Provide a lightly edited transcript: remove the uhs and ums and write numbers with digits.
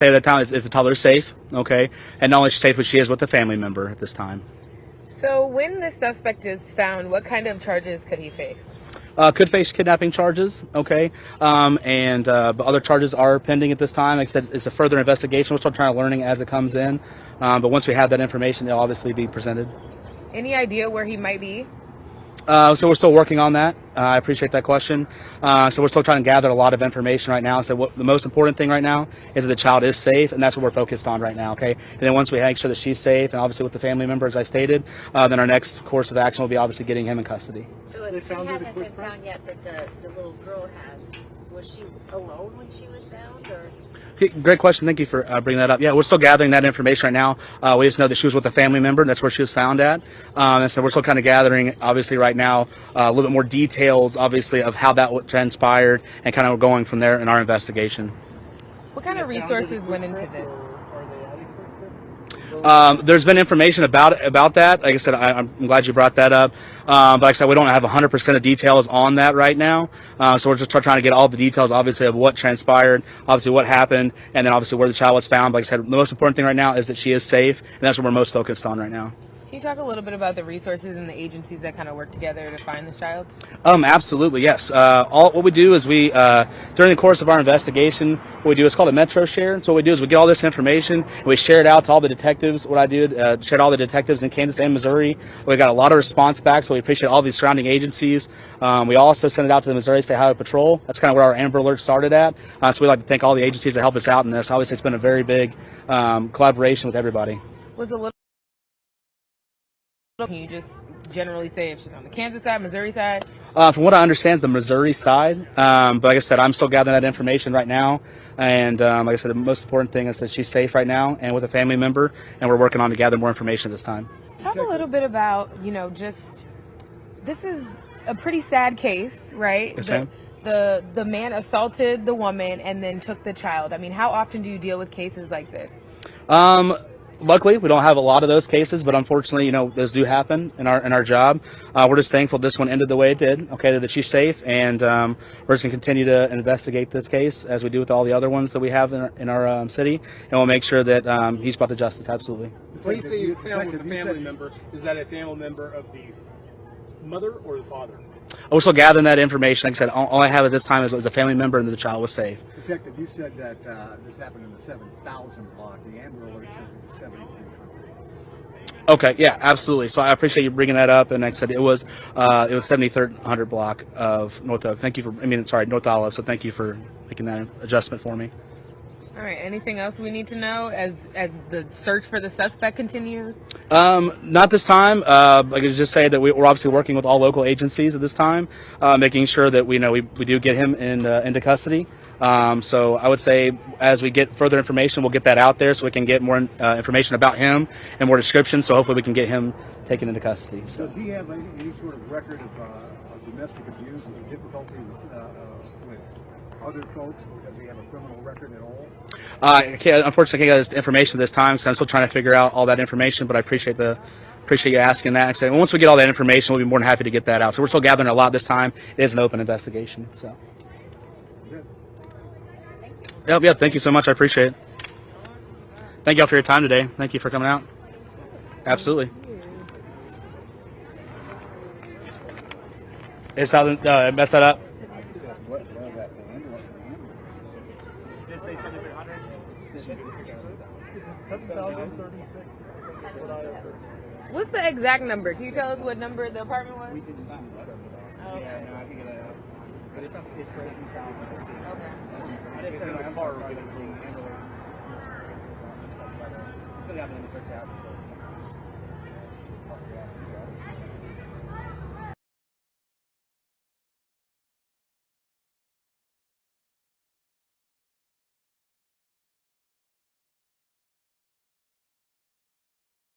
Say at that time is the toddler safe, okay? And not only is she safe, but she is with a family member at this time. So when the suspect is found, what kind of charges could he face? Could face kidnapping charges, okay? But other charges are pending at this time. Like I said, it's a further investigation. We're still trying to learning as it comes in. But once we have that information, it'll obviously be presented. Any idea where he might be? So we're still working on that. I appreciate that question. So we're still trying to gather a lot of information right now. So what the most important thing right now is that the child is safe, and that's what we're focused on right now, okay? And then once we make sure that she's safe, and obviously with the family member, as I stated, then our next course of action will be obviously getting him in custody. So it hasn't been found yet that the little girl has. Was she alone when she was found, or? Great question. Thank you for bringing that up. Yeah, we're still gathering that information right now. We just know that she was with a family member. That's where she was found at. And so we're still kind of gathering, obviously, right now, a little bit more details, obviously, of how that transpired and kind of going from there in our investigation. What kind of resources went into this? There's been information about that. Like I said, I'm glad you brought that up. But like I said, we don't have 100% of details on that right now. So we're just trying to get all the details, obviously, of what transpired, obviously what happened, and then obviously where the child was found. But like I said, the most important thing right now is that she is safe, and that's what we're most focused on right now. Can you talk a little bit about the resources and the agencies that kind of work together to find this child? Absolutely, yes. What we do is during the course of our investigation, what we do is called a Metro Share. So what we do is we get all this information and we share it out to all the detectives. What I did, shared all the detectives in Kansas and Missouri. We got a lot of response back, so we appreciate all these surrounding agencies. We also sent it out to the Missouri State Highway Patrol. That's kind of where our Amber Alert started at. So we'd like to thank all the agencies that helped us out in this. Obviously, it's been a very big collaboration with everybody. Was a little. Can you just generally say if she's on the Kansas side, Missouri side? From what I understand, the Missouri side. But like I said, I'm still gathering that information right now. And like I said, the most important thing is that she's safe right now and with a family member. And we're working on to gather more information this time. Talk a little bit about, just this is a pretty sad case, right? Yes, ma'am. The man assaulted the woman and then took the child. I mean, how often do you deal with cases like this? Luckily, we don't have a lot of those cases, but unfortunately, those do happen in our job. We're just thankful this one ended the way it did. Okay, that she's safe, and we're just gonna continue to investigate this case as we do with all the other ones that we have in our city, and we'll make sure that he's brought to justice. Absolutely. When you say you found with a family member, is that a family member of the mother or the father? We're still gathering that information. Like I said, all I have at this time is a family member and that the child was safe. Detective, you said that this happened in the 7,000 block. The Amber Alert says it's 7,300. Okay, yeah, absolutely. So I appreciate you bringing that up. And like I said, it was 7300 block of North Olive. North Olive. So thank you for making that adjustment for me. All right. Anything else we need to know as the search for the suspect continues? Not this time. I could just say that we're obviously working with all local agencies at this time, making sure that we do get him into custody. So I would say as we get further information, we'll get that out there so we can get more information about him and more description. So hopefully we can get him taken into custody. So. Does he have any sort of record of domestic abuse or difficulty with other folks? Or does he have a criminal record at all? Unfortunately, I can't get this information this time, so I'm still trying to figure out all that information. But I appreciate you asking that. And once we get all that information, we'll be more than happy to get that out. So we're still gathering a lot this time. It is an open investigation. So. Yep. Thank you so much. I appreciate it. Thank y'all for your time today. Thank you for coming out. Absolutely. It's how mess that up. What's the exact number? Can you tell us what number the apartment was? Oh, okay. But it's for East House. Okay. I didn't say my car. Still got me in the church out.